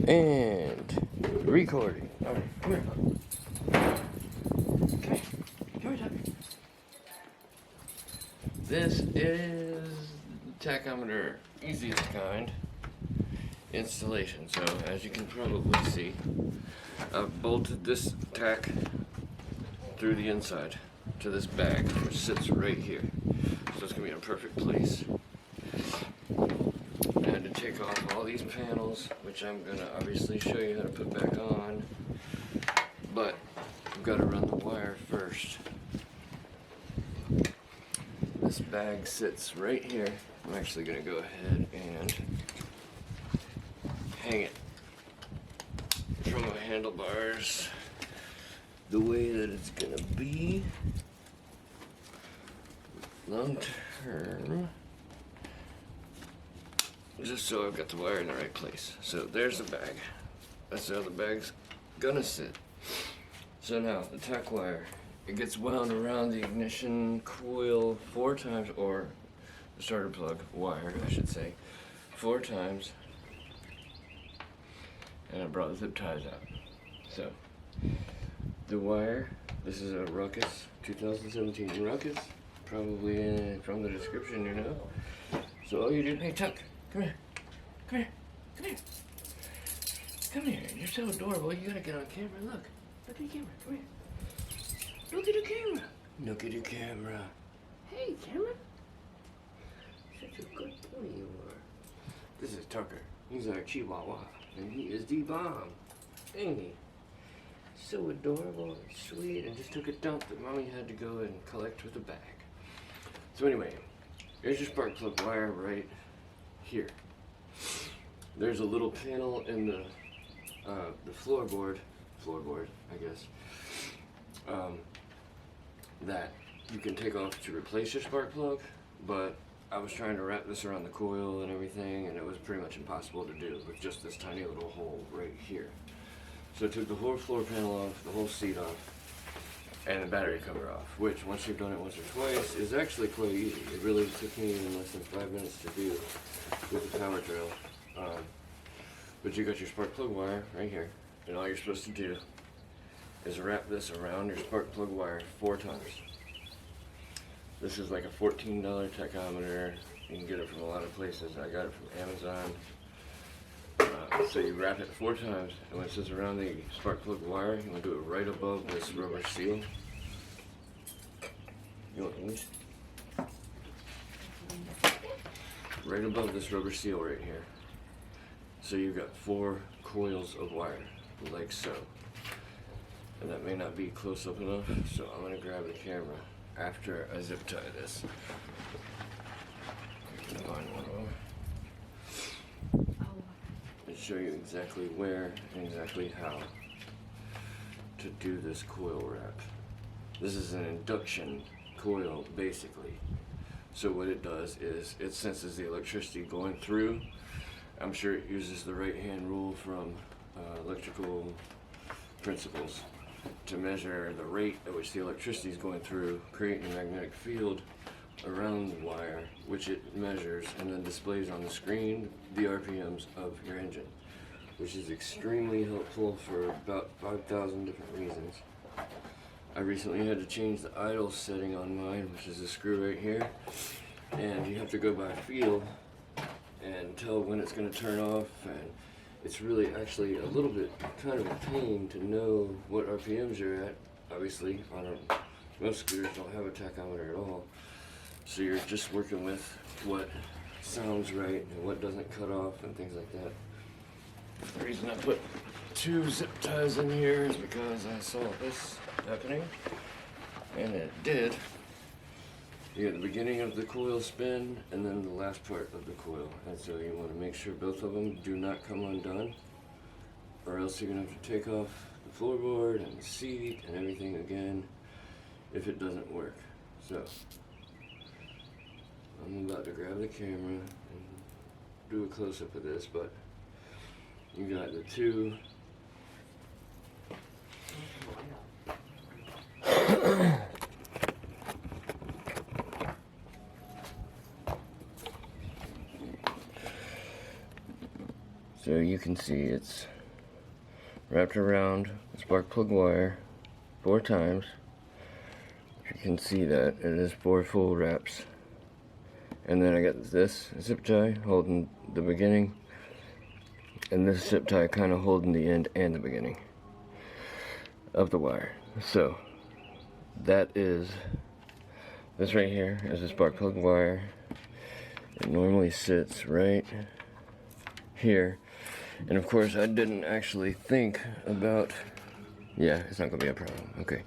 And recording. Alright, come here. Come here. Come here, Tucker. This is tachometer, easiest kind installation. So as you can probably see, I've bolted this tack through the inside to this bag, which sits right here. So it's gonna be in a perfect place. I had to take off all these panels, which I'm gonna obviously show you how to put back on, but I've got to run the wire first. This bag sits right here. I'm actually gonna go ahead and hang it from the handlebars the way that it's gonna be long term, just so I've got the wire in the right place. So there's the bag. That's how the bag's gonna sit. So now the tack wire, it gets wound around the ignition coil 4 times, or the starter plug wire, I should say, 4 times. And I brought the zip ties out. So the wire, this is a Ruckus, 2017 Ruckus, probably from the description, you know. So all you do, hey Tuck, come here, come here, come here, come here. You're so adorable. You gotta get on camera. Look at the camera. Come here. Look at the camera. Look at the camera. Hey, camera. Such a good boy you are. This is Tucker. He's our Chihuahua, and he is the bomb. Ain't he? So adorable and sweet, and just took a dump that Mommy had to go and collect with a bag. So anyway, here's your spark plug wire right here. There's a little panel in the floorboard, I guess, that you can take off to replace your spark plug, but I was trying to wrap this around the coil and everything, and it was pretty much impossible to do with just this tiny little hole right here. So I took the whole floor panel off, the whole seat off, and the battery cover off, which once you've done it once or twice is actually quite easy. It really took me in less than 5 minutes to do with the power drill. But you got your spark plug wire right here, and all you're supposed to do is wrap this around your spark plug wire 4 times. This is like a $14 tachometer. You can get it from a lot of places. I got it from Amazon. So you wrap it 4 times, and when it sits around the spark plug wire, you want to do it right above this rubber seal. You want this? Right above this rubber seal right here. So you've got 4 coils of wire, like so. And that may not be close up enough, so I'm going to grab the camera after I zip tie this. And show you exactly where and exactly how to do this coil wrap. This is an induction coil, basically. So what it does is it senses the electricity going through. I'm sure it uses the right-hand rule from electrical principles to measure the rate at which the electricity is going through, creating a magnetic field around the wire, which it measures and then displays on the screen the RPMs of your engine, which is extremely helpful for about 5,000 different reasons. I recently had to change the idle setting on mine, which is the screw right here, and you have to go by feel and tell when it's going to turn off, and it's really actually a little bit kind of a pain to know what RPMs you're at. Obviously, most scooters don't have a tachometer at all, so you're just working with what sounds right and what doesn't cut off and things like that. The reason I put 2 zip ties in here is because I saw this happening, and it did. You get the beginning of the coil spin and then the last part of the coil, and so you want to make sure both of them do not come undone, or else you're going to have to take off the floorboard and the seat and everything again if it doesn't work. So I'm about to grab the camera and do a close-up of this, but you got the 2 so you can see it's wrapped around the spark plug wire 4 times. You can see that it is 4 full wraps. And then I got this zip tie holding the beginning, and this zip tie kind of holding the end and the beginning of the wire. So that is, this right here is a spark plug wire. It normally sits right here. And of course I didn't actually think about, yeah, it's not gonna be a problem. Okay,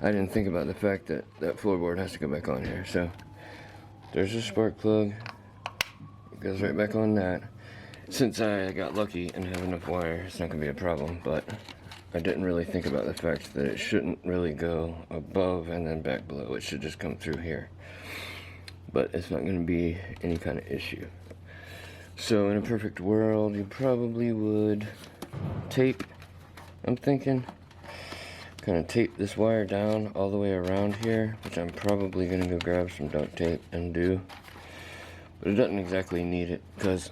I didn't think about the fact that that floorboard has to go back on here. So there's a spark plug, it goes right back on that. Since I got lucky and have enough wire, it's not gonna be a problem, but I didn't really think about the fact that it shouldn't really go above and then back below. It should just come through here. But it's not gonna be any kind of issue. So in a perfect world, you probably would tape, I'm thinking, kind of tape this wire down all the way around here, which I'm probably gonna go grab some duct tape and do. But it doesn't exactly need it, because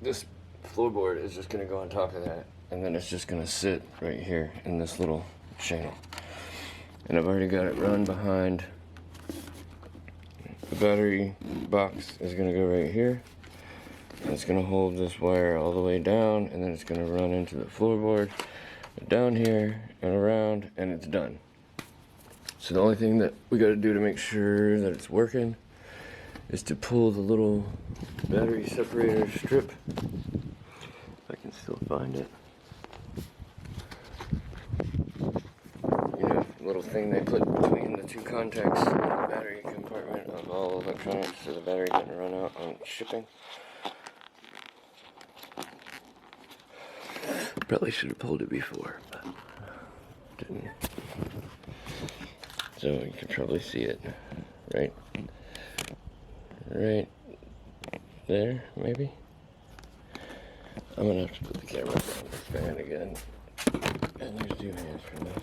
this floorboard is just gonna go on top of that, and then it's just gonna sit right here in this little channel. And I've already got it run behind. The battery box is gonna go right here. And it's gonna hold this wire all the way down, and then it's gonna run into the floorboard, down here and around, and it's done. So the only thing that we gotta do to make sure that it's working is to pull the little battery separator strip. If I can still find it. You know, little thing they put between the 2 contacts in the battery compartment of all electronics so the battery doesn't run out on shipping. Probably should have pulled it before, but didn't. So you can probably see it right there, maybe. I'm gonna have to put the camera on the stand again. And there's 2 hands for this.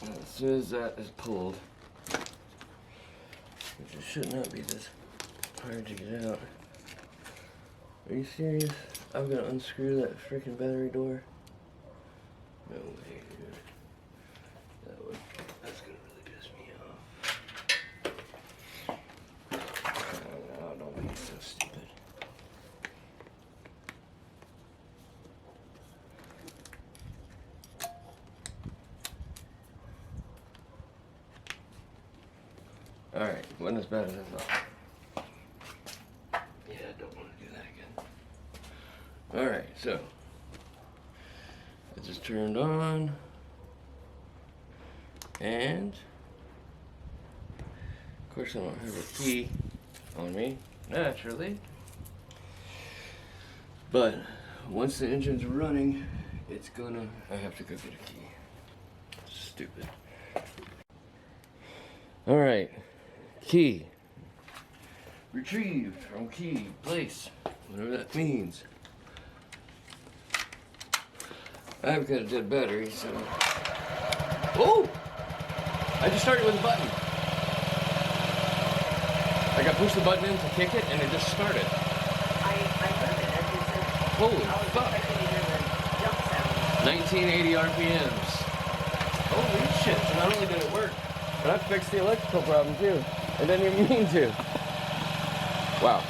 As soon as that is pulled, which it should not be this hard to get out. Are you serious? I'm gonna unscrew that freaking battery door? No way, dude. That's gonna really piss me off. Oh, no, don't be so stupid. Alright, wasn't as bad as I thought. Yeah, I don't want to do that again. Alright, so it just turned on, and of course I don't have a key on me, naturally, but once the engine's running, it's gonna, I have to go get a key. Stupid. Alright, key retrieved from key place, whatever that means. I've got a dead battery, so. Oh! I just started with a button. Like I pushed the button in to kick it, and it just started. I heard it as you said. Holy fuck! The jump sound. 1980 RPMs. Holy shit! So not only did it work, but I fixed the electrical problem too. I didn't even mean to. Wow.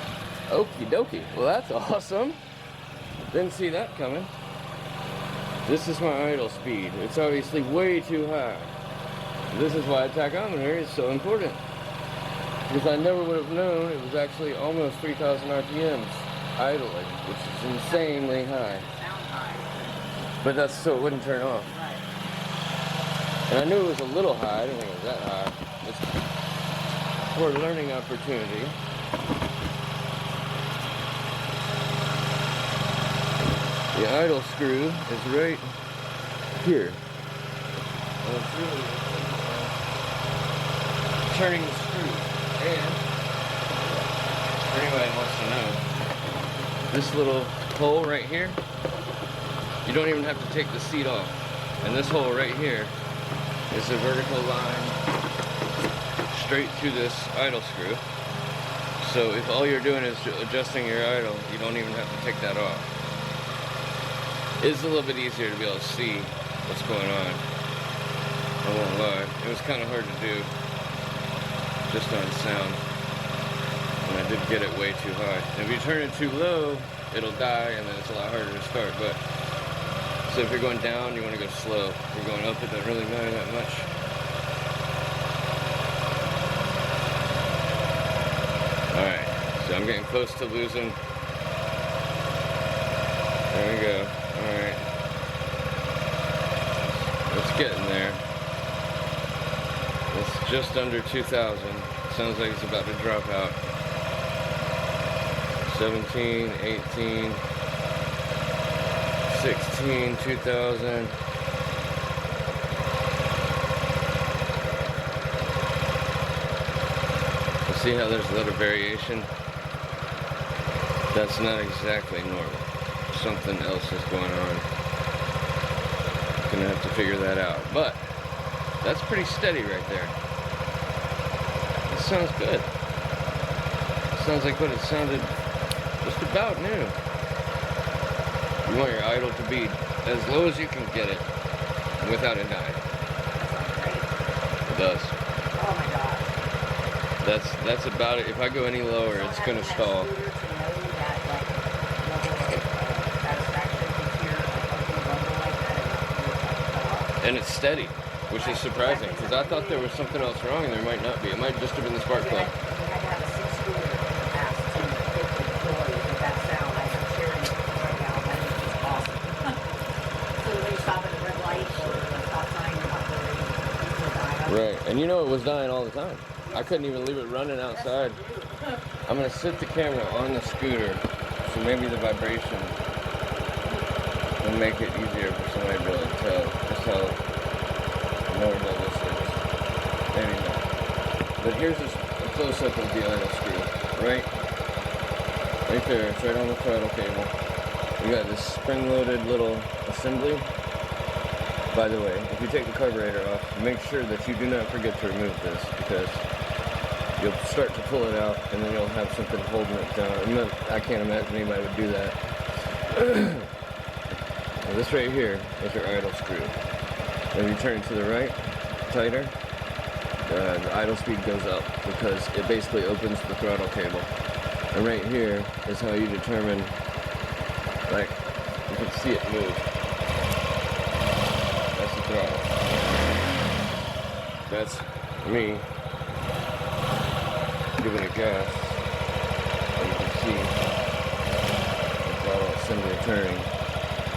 Okie dokie. Well, that's awesome. Didn't see that coming. This is my idle speed. It's obviously way too high. This is why a tachometer is so important. Because I never would have known it was actually almost 3,000 RPMs idling, which is insanely high. Sound high. But that's so it wouldn't turn off. Right. And I knew it was a little high. I didn't think it was that high. It's for a learning opportunity. The idle screw is right here. And it's really turning the screw. And for anybody who wants to know, this little hole right here, you don't even have to take the seat off. And this hole right here is a vertical line straight to this idle screw. So if all you're doing is adjusting your idle, you don't even have to take that off. It's a little bit easier to be able to see what's going on. I won't lie. It was kind of hard to do just on sound. And I did get it way too high. If you turn it too low, it'll die and then it's a lot harder to start. But so if you're going down, you want to go slow. If you're going up, it doesn't really matter that much. Alright, so I'm getting close to losing. There we go. Alright. It's getting there. It's just under 2,000. Sounds like it's about to drop out. 17, 18, 16, 2,000. See how there's a little variation? That's not exactly normal. Something else is going on. Gonna have to figure that out. But that's pretty steady right there. It sounds good. It sounds like what it sounded just about new. You want your idle to be as low as you can get it without it dying. It does. Oh my God. That's about it. If I go any lower, it's gonna stall. And it's steady, which is surprising, because I thought there was something else wrong and there might not be. It might just have been the spark plug. You had to have a 6-scooter in the past to get the joy of that sound. I am sharing it right now. That is just awesome. So when you stop at a red light or a stop sign, you're not really Right, and you know it was dying all the time. I couldn't even leave it running outside. I'm gonna sit the camera on the scooter, so maybe the vibration will make it easier for somebody to be able to tell just how normal this is. Maybe not. But here's a close-up of the idle screw. Right there, it's right on the throttle cable. You got this spring-loaded little assembly. By the way, if you take the carburetor off, make sure that you do not forget to remove this, because you'll start to pull it out and then you'll have something holding it down. I can't imagine anybody would do that. Now this right here is your idle screw. When you turn it to the right, tighter, the idle speed goes up because it basically opens the throttle cable. And right here is how you determine, like, you can see it move. That's the throttle. That's me giving it gas. And you can see the throttle assembly turning.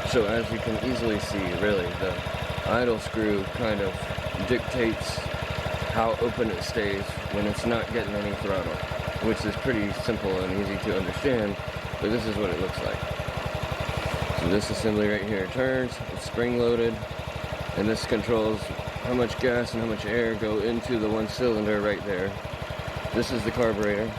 So as you can easily see, really, the idle screw kind of dictates how open it stays when it's not getting any throttle, which is pretty simple and easy to understand, but this is what it looks like. So this assembly right here turns, it's spring loaded, and this controls how much gas and how much air go into the one cylinder right there. This is the carburetor,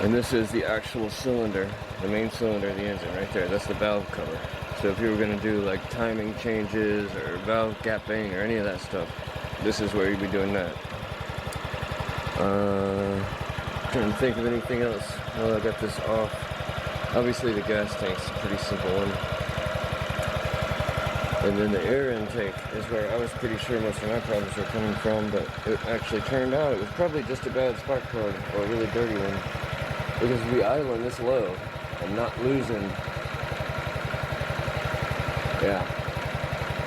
and this is the actual cylinder, the main cylinder of the engine right there. That's the valve cover. So if you were going to do like timing changes or valve gapping or any of that stuff, this is where you'd be doing that. Trying to think of anything else. Oh, I got this off. Obviously the gas tank's a pretty simple one. And then the air intake is where I was pretty sure most of my problems were coming from, but it actually turned out it was probably just a bad spark plug or a really dirty one. Because we idling this low and not losing. Yeah.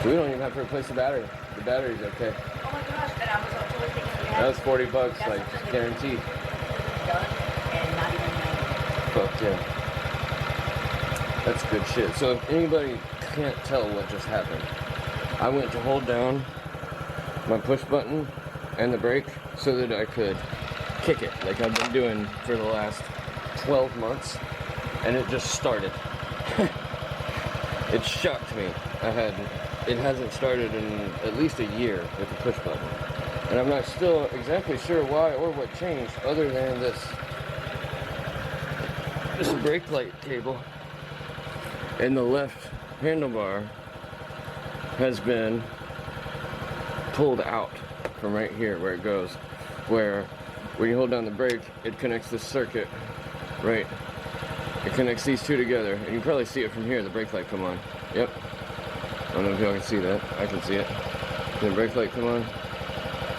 So we don't even have to replace the battery. The battery's okay. Oh my gosh, and I was totally thinking we had That was $40, like, just guaranteed. done and not even Fuck yeah. That's good shit. So if anybody can't tell what just happened, I went to hold down my push button and the brake so that I could kick it like I've been doing for the last 12 months, and it just started. It shocked me. It hasn't started in at least a year with the push button. And I'm not still exactly sure why or what changed other than this brake light cable in the left handlebar has been pulled out from right here where it goes, where when you hold down the brake, it connects this circuit, right? It connects these two together, and you can probably see it from here, the brake light come on. Yep. I don't know if y'all can see that. I can see it. The brake light come on,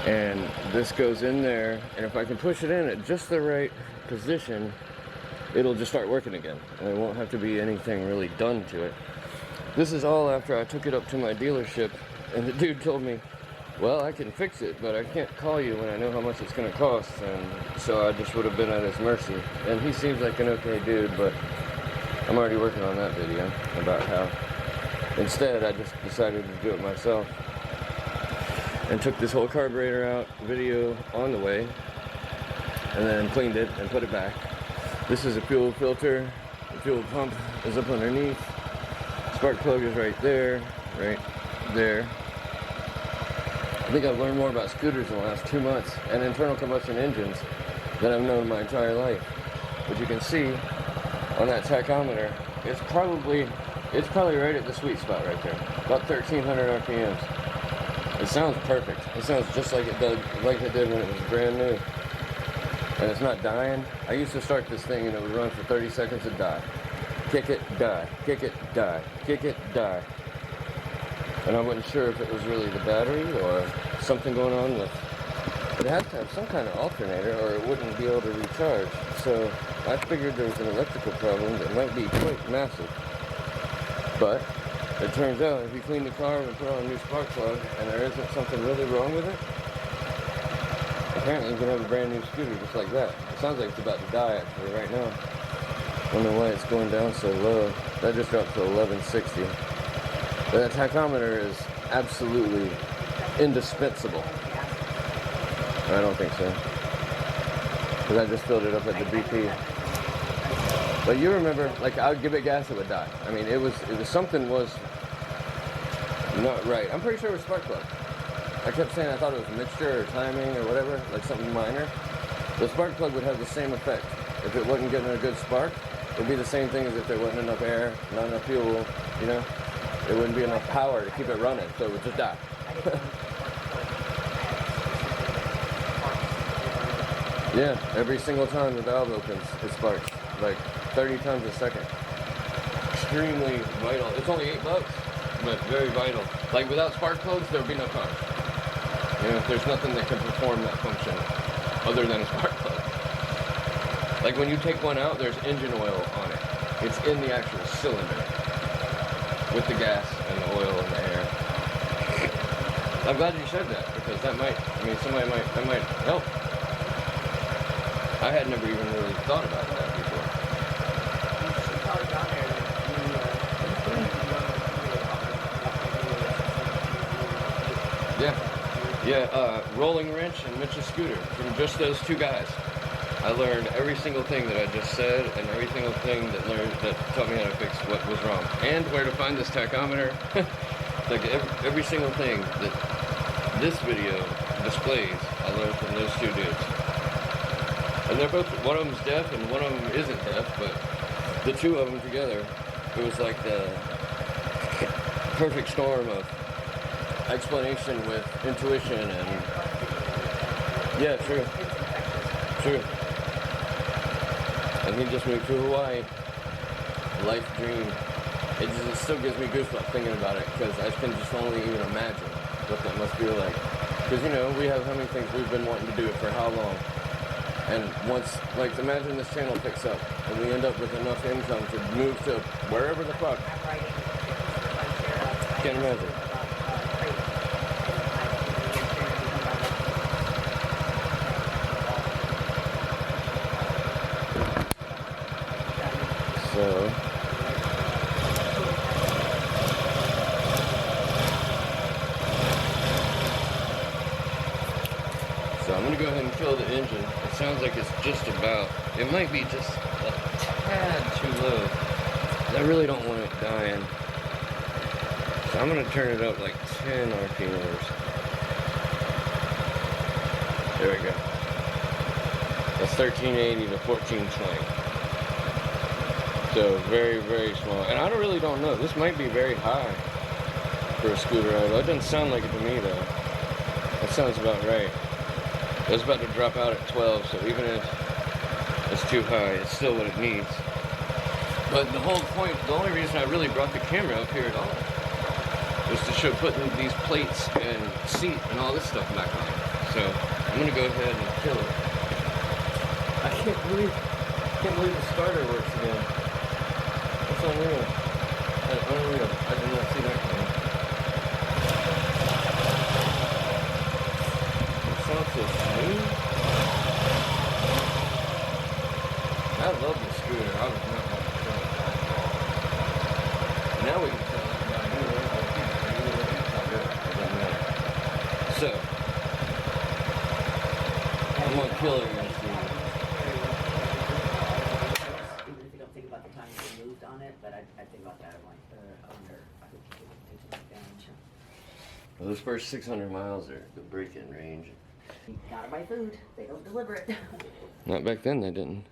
and this goes in there, and if I can push it in at just the right position, it'll just start working again, and there won't have to be anything really done to it. This is all after I took it up to my dealership, and the dude told me, well, I can fix it, but I can't call you when I know how much it's going to cost, and so I just would have been at his mercy. And he seems like an okay dude, but I'm already working on that video about how instead I just decided to do it myself and took this whole carburetor out, video on the way, and then cleaned it and put it back. This is a fuel filter. The fuel pump is up underneath. Spark plug is right there, right there. I think I've learned more about scooters in the last 2 months and internal combustion engines than I've known my entire life. But you can see on that tachometer, it's probably right at the sweet spot right there, about 1,300 RPMs. It sounds perfect. It sounds just like it did when it was brand new. And it's not dying. I used to start this thing and it would run for 30 seconds and die. Kick it, die. Kick it, die. Kick it, die. And I wasn't sure if it was really the battery or something going on with it. Had to have some kind of alternator or it wouldn't be able to recharge. So I figured there was an electrical problem that might be quite massive. But it turns out if you clean the car and put on a new spark plug and there isn't something really wrong with it, apparently you can have a brand new scooter just like that. It sounds like it's about to die actually right now. I don't know why it's going down so low. That just dropped to 1160. But that tachometer is absolutely indispensable. I don't think so. Because I just filled it up at the BP. But you remember, like I would give it gas, it would die. I mean, it was something was not right. I'm pretty sure it was spark plug. I kept saying I thought it was a mixture or timing or whatever, like something minor. The spark plug would have the same effect. If it wasn't getting a good spark, it would be the same thing as if there wasn't enough air, not enough fuel, you know? There wouldn't be enough power to keep it running, so it would just die. Yeah, every single time the valve opens, it sparks, like 30 times a second. Extremely vital. It's only $8, but very vital. Like without spark plugs, there would be no car. You know, there's nothing that can perform that function other than a spark plug. Like when you take one out, there's engine oil on it. It's in the actual cylinder with the gas and the oil and the air. I'm glad you said that because that might, I mean, that might help. I had never even really thought about that before. Yeah, rolling wrench and Mitch's scooter from just those two guys. I learned every single thing that I just said and every single thing that taught me how to fix what was wrong and where to find this tachometer. Like every single thing that this video displays, I learned from those two dudes. And they're both, one of them's deaf and one of them isn't deaf, but the two of them together, it was like the perfect storm of explanation with intuition and, yeah, true. And he just moved to Hawaii. Life dream. It still gives me goosebumps thinking about it because I can just only even imagine what that must feel like. Because, you know, we have how many things we've been wanting to do it for how long? And once, like, imagine this channel picks up and we end up with enough income to move to wherever the fuck. Can't imagine. So I'm going to go ahead and fill the engine. It sounds like it's just about, it might be just a tad too low. I really don't want it dying. So I'm going to turn it up like 10 RPMs. There we go. That's 1380 to 1420. So very, very small. And I really don't know. This might be very high for a scooter idle. It doesn't sound like it to me though. That sounds about right. It was about to drop out at 12, so even if it's too high, it's still what it needs. But the whole point, the only reason I really brought the camera up here at all was to show putting these plates and seat and all this stuff back on. So I'm gonna go ahead and kill it. I can't believe the starter works again. It's unreal. Unreal. I did not see that coming. It sounds so smooth. I love the scooter. I was not going to try it. Now we can tell about so, I'm gonna kill her and see. Even if you don't think about the time you moved on it, but I think about that. I'm like, I wonder if I could take advantage. Well, those first 600 miles are the break-in range. You gotta buy food. They don't deliver it. Not back then, they didn't.